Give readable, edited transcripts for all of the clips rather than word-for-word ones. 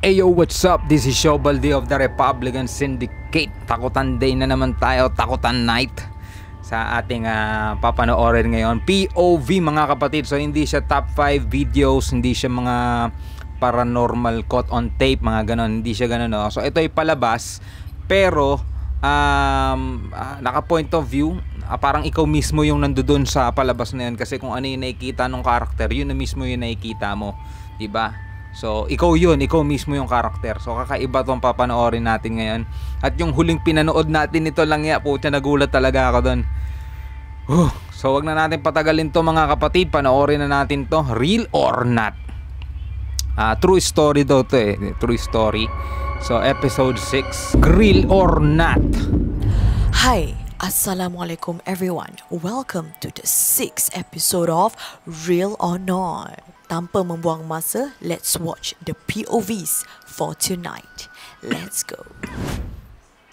Ayo, what's up? This is Shobaldi of the Republican Syndicate. Takutan day na naman tayo, takutan night sa ating papanoorin ngayon. POV mga kapatid. So hindi siya top 5 videos, hindi siya mga paranormal caught on tape, mga ganon. Hindi siya ganon, no? So ito ay palabas, pero naka point of view, parang ikaw mismo yung nandoon sa palabas na yun, kasi kung ano yung nakikita ng karakter, yun na mismo yung nakikita mo, diba? So ikaw yun, ikaw mismo yung karakter. So kakaiba tong papanoorin natin ngayon. At yung huling pinanood natin ito lang ya, pucha, nagulat talaga ako doon. So wag na natin patagalin to mga kapatid, panoorin na natin to. Real or not? True story daw to eh, true story. So episode 6, Real or Not. Hi, Assalamualaikum everyone. Welcome to the 6th episode of Real or Not. Tanpa membuang masa, let's watch the POVs for tonight. Let's go.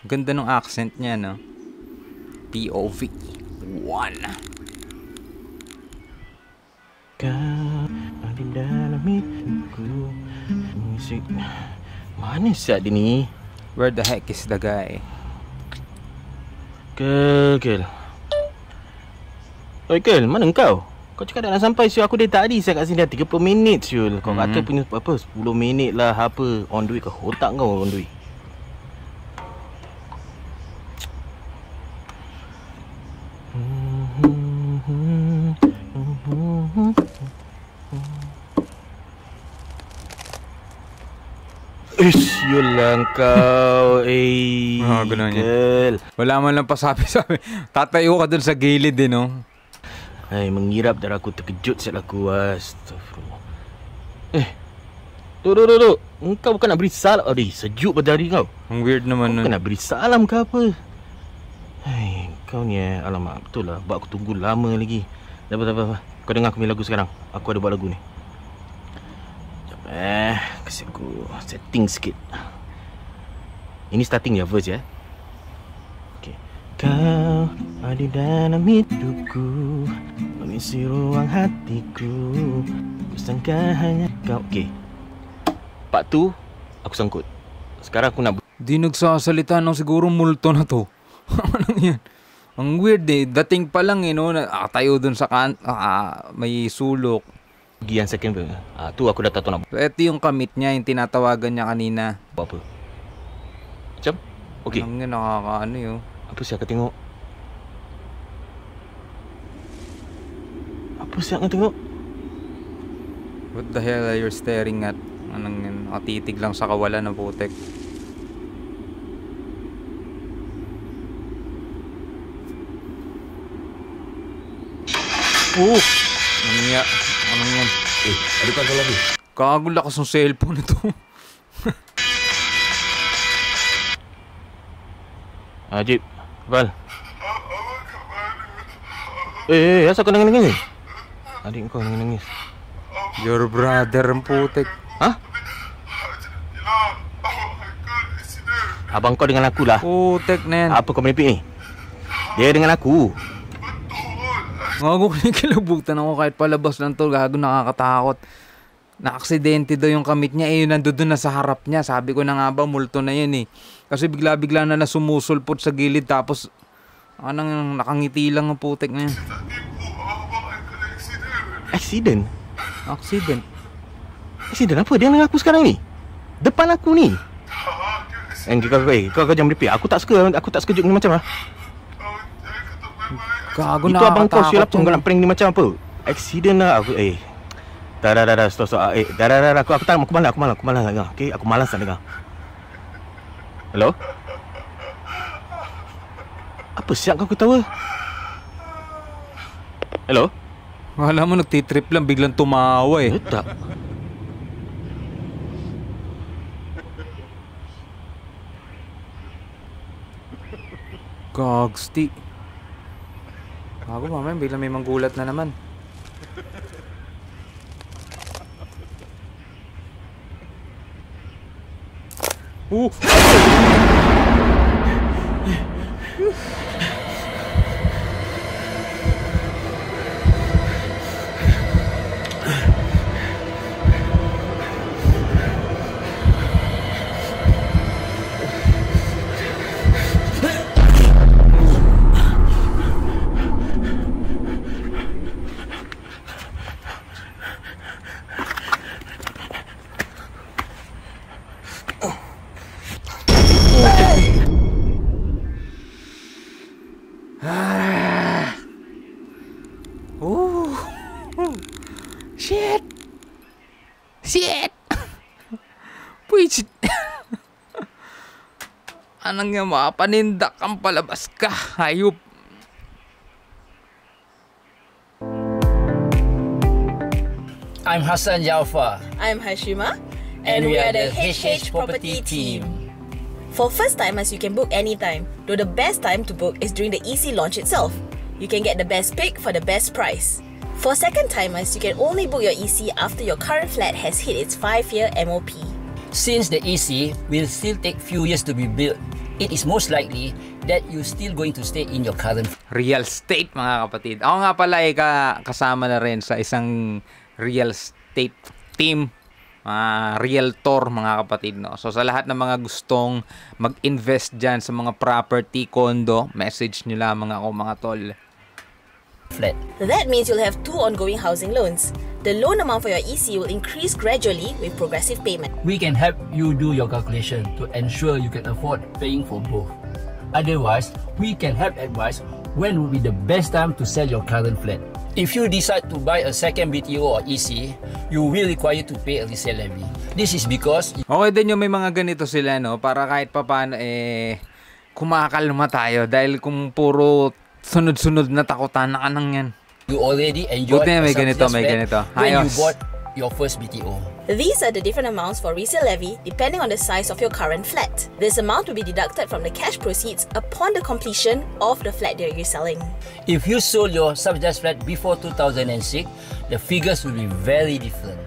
Ganda ng accent niya, no? POV 1. Ada dalam hidupku musik. Mana siap dia ni? Where the heck is the guy? Kel. Oi Kel, mana kau? Kau cakap dah nak sampai siul, aku dah tadi saya kat sini dah 30 minit siul. Kau kata punya apa 10 minit lah apa. On the way ke otak kau on the way. Yulang kau, Kel. Wala man lang pasabi. Tatayo ka dun sa gilid din, no? Ay, mengirap darah aku terkejut saat aku. Astagfirullah. Duduk. Engkau bukan nak beri salam. Aduh, sejuk pada hari kau. Ang weird naman nun. Bukan nak beri salam ke apa? Hai, kau ni alamak, betul lah. Buat aku tunggu lama lagi. Tak apa. Kau dengar aku punya lagu sekarang. Aku ada buat lagu ni. Kasi aku setting sikit. Ini starting ya, verse ya. Okay. Kau ada dalam hidupku, mengisi ruang hatiku. Ku sangka hanya kau. Okay. Part tu aku sangkut. Sekarang aku nak. Di nagsasalita ng siguro multo na to. Anong yan? Ang weird eh. Dating pa lang eh, no? Tayo dun sa may sulok. Yang second verse. Tu aku dah tahu nak. So, ito yung kamit niya, yung tinatawagan niya kanina. Apa? Macam? Okay. Ang yun, nakakaano yun. Apa siap kau tengok? Apa siap kau tengok? What the hell are you staring at? Anong yun? Nakatitig lang sa kawalan ng putek. Anong yan? Ada kau lagi? Kago lakas ng cellphone ito. Ajib, Val. Asal kau nangis-nangis? Adik kau nangis-nangis. Your brother ang putek. Ha? Abang kau dengan aku lah. Putek na yan. Apa kau menipik ni? Dia dengan aku. Gago, kinikilabutan ako kahit palabas lang to. Gago, nakakatakot. Na-aksidente daw yung kamit niya. Yun, nandun na sa harap niya. Sabi ko na nga ba, multo na yan eh. Kasi bigla-bigla na sumusulpot sa gilid. Tapos, nakangiti lang ang putek na yan. Accident? Accident? Accident apa? Dia dengan aku sekarang ni? Depan aku ni? Kau jangan meripik. Aku tak suka joke ni macam lah. Gago, itu abang kau siapa nakakatakot. kau nak prank ni macam apa? Accident lah aku. Dah, stop. Dah, aku tak, aku malas dengar. Okay, aku malas nak dengar. Hello? Apa siap kau ketawa? Hello? Wala mo, nagtitrip lang, biglang tumawa eh. Tak. Gagsti. Gago, mamaya biglang may manggulat na naman. Shit! Puisit! Anong nga mapanindak ang palabas ka, hayop? I'm Hassan Jafar. I'm Hashima, And we are the HH Property team. For first timers, you can book anytime, though the best time to book is during the EC launch itself. You can get the best pick for the best price. For second timers, you can only book your EC after your current flat has hit its 5-year MOP. Since the EC will still take few years to be built, it is most likely that you're still going to stay in your current Real estate, mga kapatid. Ako nga pala ay kasama na rin sa isang real estate team, realtor, mga kapatid, no? So sa lahat ng mga gustong mag-invest dyan sa mga property, condo, message nyo lamang ako, mga tol. flat. That means you'll have 2 ongoing housing loans. The loan amount for your EC will increase gradually with progressive payment. We can help you do your calculation to ensure you can afford paying for both. Otherwise, we can help advise when will be the best time to sell your current flat. If you decide to buy a second BTO or EC, you will require to pay a resale levy. This is because Okay din yung may mga ganito sila, no? Para kahit papaano, kumakalma tayo. Dahil kung puro sunod-sunod na takutan na ka nang yan. you already enjoyed Buti na may a ganito, subsidized may flat ganito. when you Ayos. bought your first BTO. These are the different amounts for resale levy depending on the size of your current flat. This amount will be deducted from the cash proceeds upon the completion of the flat that you're selling. If you sold your subsidized flat before 2006, the figures will be very different.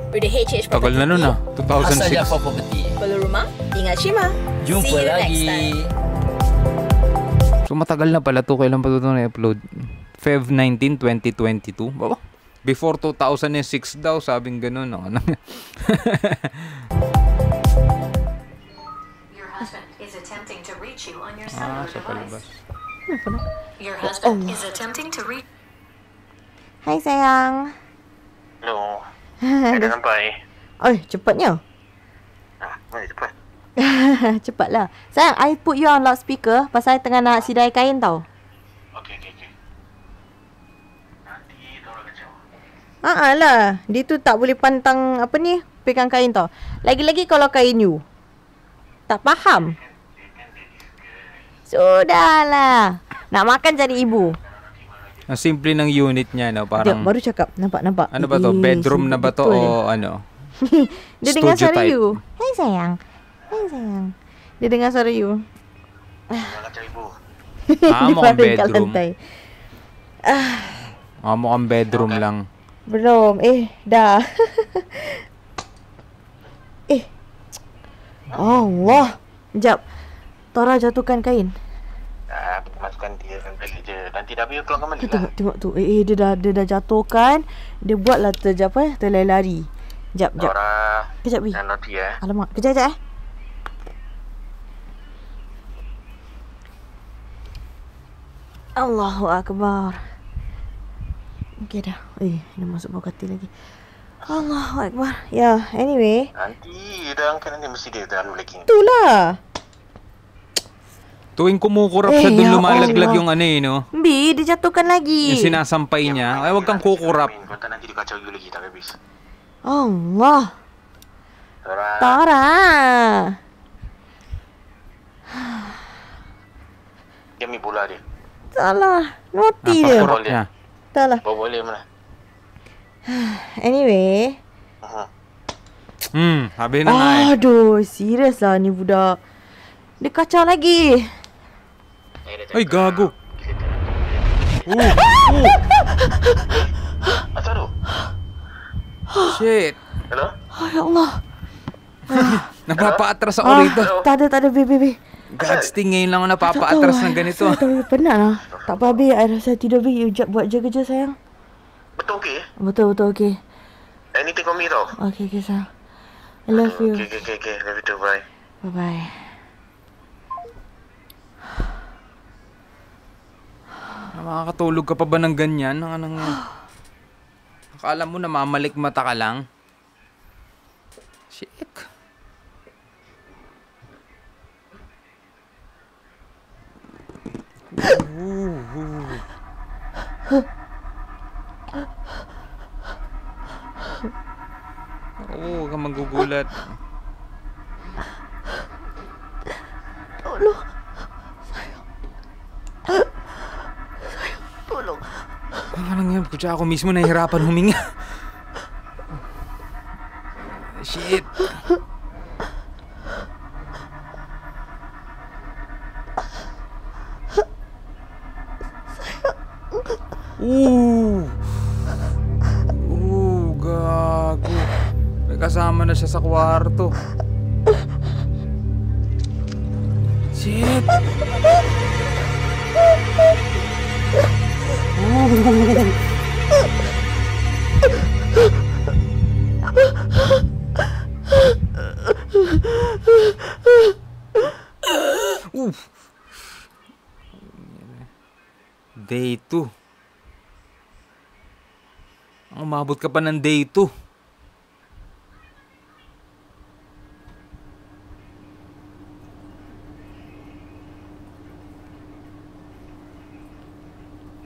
With the HH Tagal Property na nun, team, Asal 2006. Jafar Property. Kalau rumah, ingat Shima. Jumpa See you next lagi. time. So matagal na pala to. Kailan pa ito na-upload? Feb 19, 2022. Baba. Before 2006 daw, sabing ganun. No? Your husband is attempting to reach you on your Ah, cellular sa palabas. device. Your husband is attempting to reach. Hai sayang. Hello. Dah sampai. Oi, cepatnya. Mana cepat? Cepatlah. Sayang, I put you on loudspeaker pasal I tengah nak sidai kain tau. Okey. Nanti orang kacau. Lah. Dia tu tak boleh pantang apa ni, pegang kain tau. Lagi-lagi kalau kain you. Tak faham. Sudahlah. Nak makan cari ibu. Ang simple ng unit niya, no? Dia Parang, baru cakap. Nampak. ano ba to? Bedroom na ba to o ano? Dia dengar Studio suara type. you. Hai sayang. Dia dengar suara you. Orang kacau ibu. Ah, Dia mukhang baring kat bedroom. lantai. Mukhang bedroom lang. Belum. Dah. Allah. Sekejap. Tora jatuhkan kain. Masukkan dia dalam beg je. Nanti dah habis keluarkan balik lah. Tengok tu. Dia dah jatuhkan. Dia buatlah terlari-lari. Sekejap. Nora, Kejap, Bi. jangan naughty ya. Alamak. Kejap. Allahu Akbar. Okey dah. Dia masuk bawah katil lagi. Allahu Akbar. Ya, anyway. Nanti dah angkat nanti mesti dia dalam lagi. Itulah. Tuwing kumukurap siya, dun ya lumalaglag Allah. yung ano no? Bi, dia jatuhkan lagi. Yung sinasampay niya. Ay, wag kang kukurap. Kau tak nanti dia kacau you lagi tak habis. Allah. Nora, Tora. dia ambil bola dia. Salah. Naughty dia. Napakurap niya. Salah. Bawa boleh mana? Anyway. Sabi na nga eh. Aduh, serius lah ni budak. Dia kacau lagi. Ay, gago. Asal tu? Shit. Hello? Oh, ya Allah. Napapaatras ako rito. Tak ada, Bi. God's thing, ngayon lang ako napapaatras ng ganito. Tak tahu, penat lah. Tak apa, Bi. I rasa tidur, Bi. You buat je kerja, sayang. Betul okey? Betul, okey. Anything on me tau? Okey, sayang. I love you. Okay. Love you too, bye. Bye-bye. Makakatulog ka pa ba ng ganyan? Akala mo namamalik mata ka lang? Shit. kang magugulat. Tolong. Tolong. Ano lang yan? Kutsa ako mismo nahihirapan huminga. Shit. Gago. May kasama na siya sa kwarto. Shit. Day 2. Umabot ka pa ng day 2.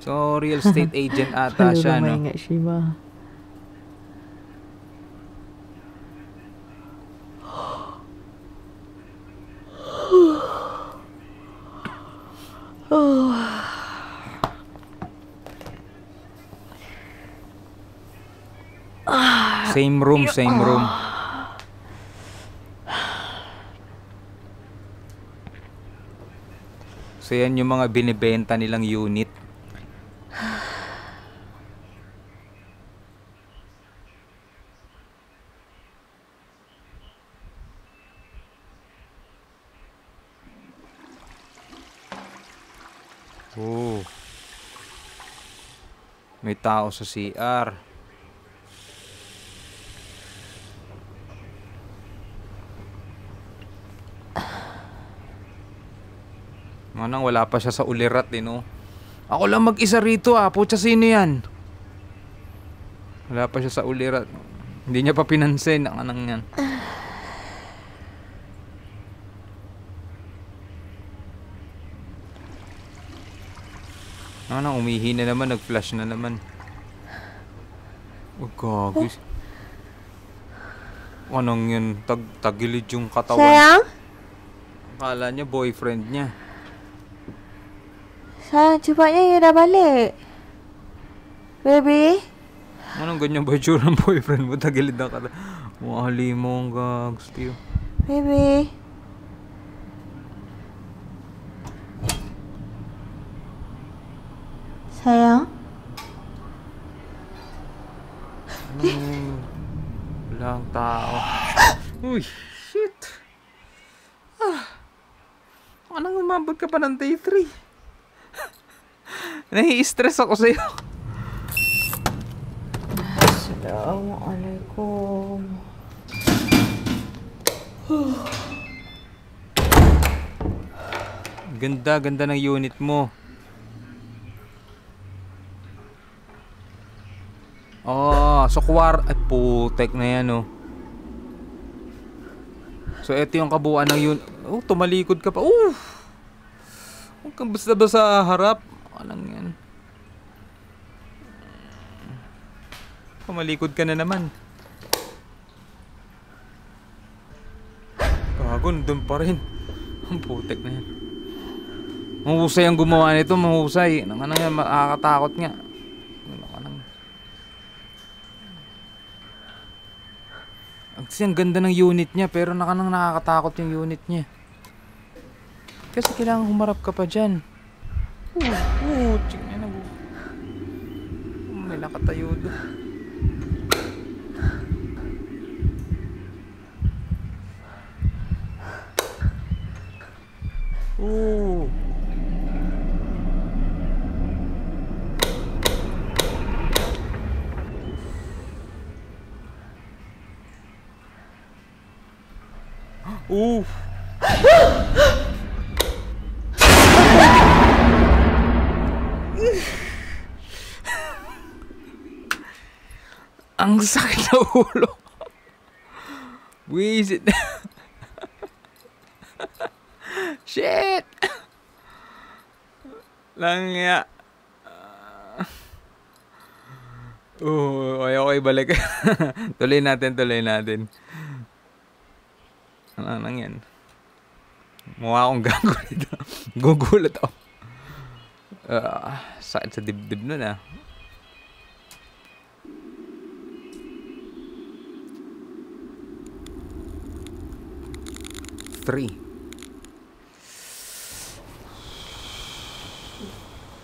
So, real estate agent ata siya, no? Ingat Shima. Same room, same room. So, yan yung mga binibenta nilang unit. Oh. May tao sa CR. Manang wala pa siya sa ulirat eh, no? Ako lang mag-isa rito ah. Pucha, sino yan? Wala pa siya sa ulirat. Hindi niya pa pinansin ang anang yan. Anang umihi na naman. Nag-flash na naman. Oh, gagis. Anong yun? Tagilid yung katawan. Sayang? Akala niya boyfriend niya. Sayang, cepatnya you dah balik. Baby? Anong ganyan ba yung ng boyfriend mo? Tagilid na ka. Mahali mo ang gags, tiyo. Baby? Sayang? Walang tao. Uy, shit. Anong umabot ka pa ng day 3? Nai-stress ako sa'yo. Assalamualaikum. Ganda ng unit mo. Oh, so ay putek na yan, oh. So ito yung kabuuan ng unit. Oh, tumalikod ka pa. Huwag kang basta-basta harap. Alang yan. Tumalikod ka na naman. Gagon, doon pa rin. Ang putek na yan. Mahusay ang gumawa nito, mahusay. Nang yan, makakatakot nga. Kasi ang ganda ng unit niya, pero nakakatakot yung unit niya. Kasi kailangan humarap ka pa dyan. Tingnan na. May nakatayo doon. Ang sakit sa ulo. Wisit. Shit. Langya. Okay, balik. Tuloy natin. Ano lang yan? Mukha akong gago dito. Gugulat ako. Sakit sa dibdib nun ah. Three.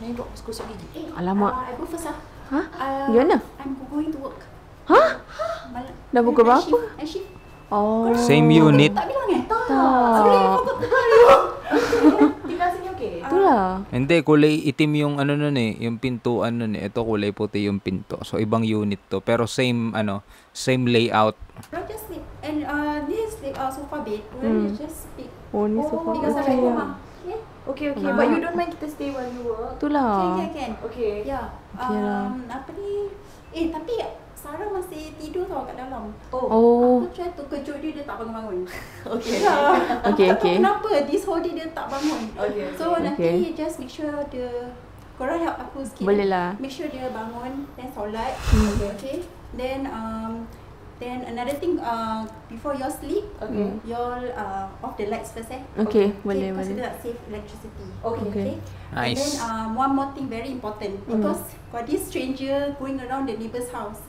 Nengok kusuk gigi. Alamak. I go first ah. Hah? Gimana? I'm going to work. Hah? Dah pukul berapa? Night shift. Oh. Same unit. Tak bilang Tak. Tinggal sini okey. Itulah. Hindi, kulay itim yung ano nun eh, yung pintuan nun eh. Ito kulay puti yung pinto. So ibang unit to, pero same same layout. Bro just sleep. And this sleep sofa bed. Well, just sleep. Oh, ni sofa. Because I Okay. like mama. Yeah. Okay, but you don't mind kita stay while you work? Itulah. Can. Okay. Yeah. Okay lah. Apa ni? Tapi Sarah masih tidur tau kat dalam. Oh. Aku try to kejut dia tak bangun-bangun. Okay. Yeah. Okay, Aku tak tahu okay. kenapa this whole day dia tak bangun. Okay, So okay. nanti just make sure korang help aku sikit. Boleh lah. Make sure dia bangun, then solat. Okay. Then another thing, before you all sleep, you all off the lights first Okay, boleh, because boleh. kita nak save electricity. Okay. Nice. And then one more thing very important, because got this stranger going around the neighbor's house.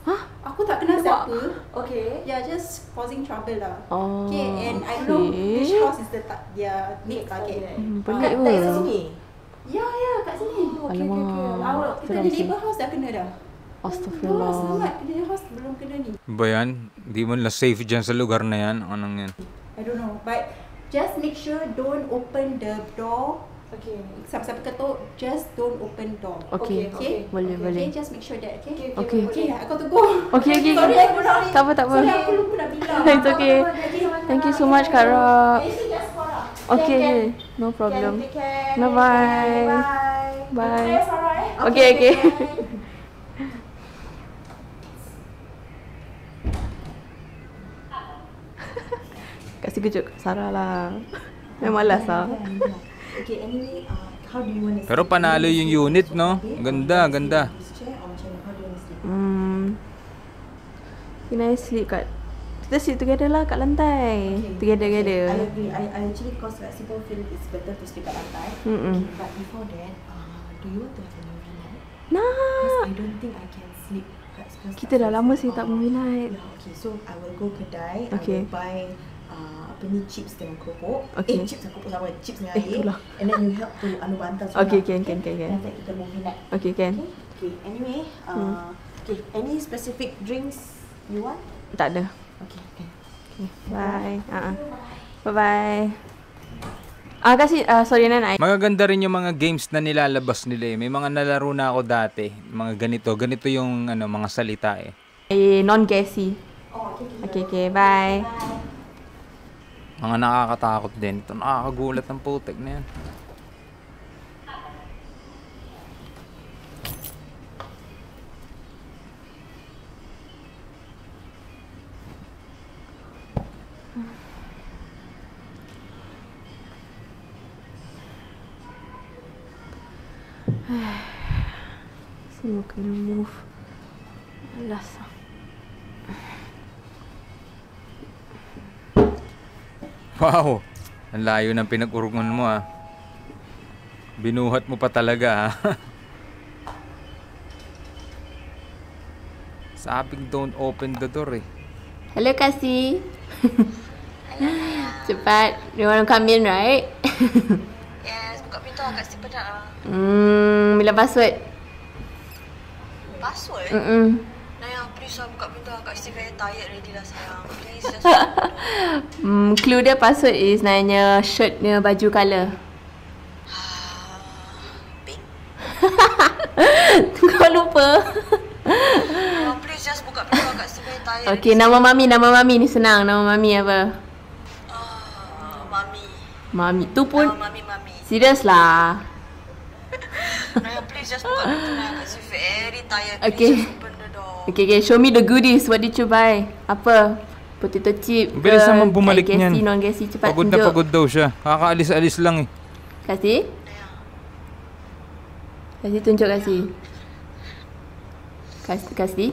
Aku tak kenal siapa. Okay. Yeah, just causing trouble lah. Oh. Okay, and I don't know which house is their next target. Pelik Tak kat ke? sini. Ya, kat sini. Alamak. Kita Seram di sih. neighbor house dah kena dah. Astagfirullah. Selamat, dia house belum kena ni. Ba yan? Di mo na safe dyan sa lugar na yan. Anong yan? I don't know, but just make sure don't open the door. Okay. Siapa-siapa ketuk, just don't open door. Okay. Okay? Boleh, Okay, boleh. just make sure that, okay? Okay. Okay, aku tunggu. Okay. Sorry, aku nak. Tak apa. Sorry, aku lupa nak bilang. It's okay. Thank you so much, Kak Ra. Just Farah. Okay. No problem. Take care. Bye-bye. Bye. Bye. Farah Okay. Kasih kejut kat Sarah lah. Memang malas lah. Okay, anyway, how do you want to Pero panalo yung unit, no? Ganda. this chair or macam how do you want to sleep? Can I sleep kat... Kita sleep together lah kat lantai. Together. I agree. I actually cause flexible feel it's better to sleep kat lantai. But before that, do you want to have a movie night? Nah. Because I don't think I can sleep. Kita dah lama sih tak movie night. Yeah, okay. So I will go kedai. Okay. I will buy apa ni chips dengan keropok. Okay. Chips dengan keropok sama. Chips dengan air. itulah. And then you help to bantal semua. Okay, can. Then after that kita movie night. Okay, can. Okay. Anyway, okay. Any specific drinks you want? Tak ada. Okay. Okay, bye. Bye-bye. Kasi, sorry Nanay. Magaganda rin yung mga games na nilalabas nila eh. May mga nalaro na ako dati. Mga ganito. Ganito yung mga salita eh. Non-gassy. Okay, bye. Mga nakakatakot din. Ito nakakagulat ng putek na yan. Semua kena move. Alas. Wow! Ang layo ng pinag-urungan mo ah. Binuhat mo pa talaga ah. Sabing don't open the door eh. Hello, Kasi. Cepat. You want to come in, right? Yes, buka pintu agak si pedak lah. Bila password? Password? Naya, please lah buka pintu agak si very tired already lah sayang. Please just buka pintu. Clue dia password is nanya shirt dia baju colour. Pink? Kau lupa. Oh, please just buka pintu agak si very tired. Okay, nama mami ni senang. Nama mami apa? Mami. Mami. Tu pun Nama mami. serius lah. Naya, please just buka pintu Naya agak si very tired. Okay. Please just open the door. Okay, show me the goodies. What did you buy? Apa? Potato chip ke? Bilis naman bumalik gassy, niyan. non-gassy. Cepat Pagod na tunjuk. pagod daw siya. Kakaalis-alis lang eh. Kasih? Kasih tunjuk Kasih. Kasih?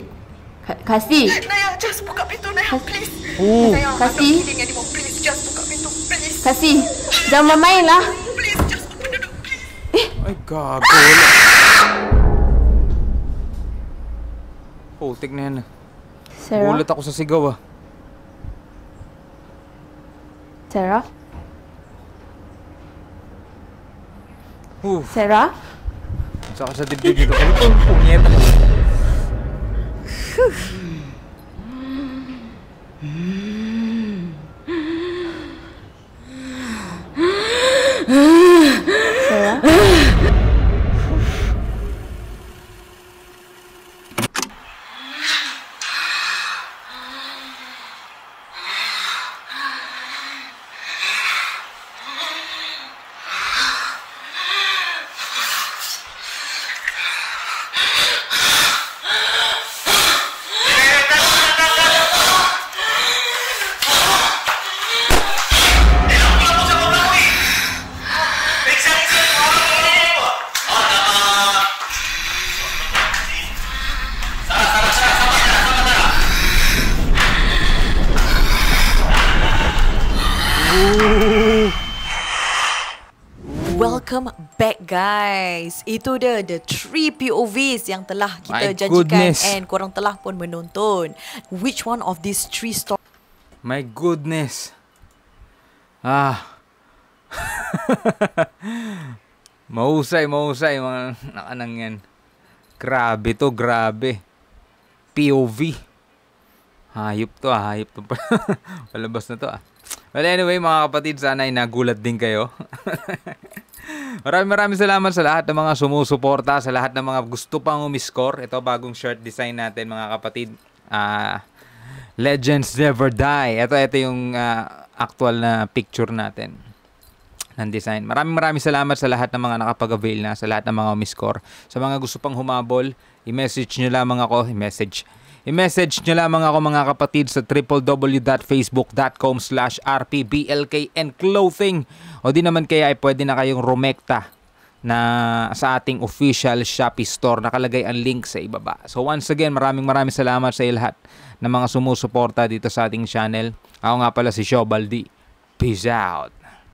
Kasih? Naya, just buka pintu Naya, please. Oh. Sayang, Kasih? I'm not kidding anymore. Please just buka pintu, please. Kasih. Jangan main lah. Please, just open the door, please. Ay, gago. Wala. Putik na yan. Sarah. Gulat ako sa sigaw ah. Sarah. Oof. Sarah. Saka sa dibdib nito. Ano to? Punyeta. Sarah. Welcome back guys. Itu dia the 3 POVs yang telah kita My janjikan goodness. and korang telah pun menonton. Which one of these 3 stories My goodness. Ah. mahusay mga nakanang yan. Grabe to, grabe. POV. Hayop to. Palabas na to ah. Well anyway mga kapatid, sana ay nagulat din kayo. Maraming salamat sa lahat ng mga sumusuporta, sa lahat ng mga gusto pang umiscore. Ito bagong shirt design natin mga kapatid. Legends Never Die. Ito yung actual na picture natin ng design. Maraming salamat sa lahat ng mga nakapag-avail na, sa lahat ng mga umiscore. Sa mga gusto pang humabol, i-message nyo lamang ako. I-message nyo lamang ako mga kapatid sa www.facebook.com/rpblknclothing o di naman kaya ay pwede na kayong rumekta na sa ating official Shopee store. Nakalagay ang link sa ibaba. So once again, maraming salamat sa lahat ng mga sumusuporta dito sa ating channel. Ako nga pala si Shobaldi. Peace out.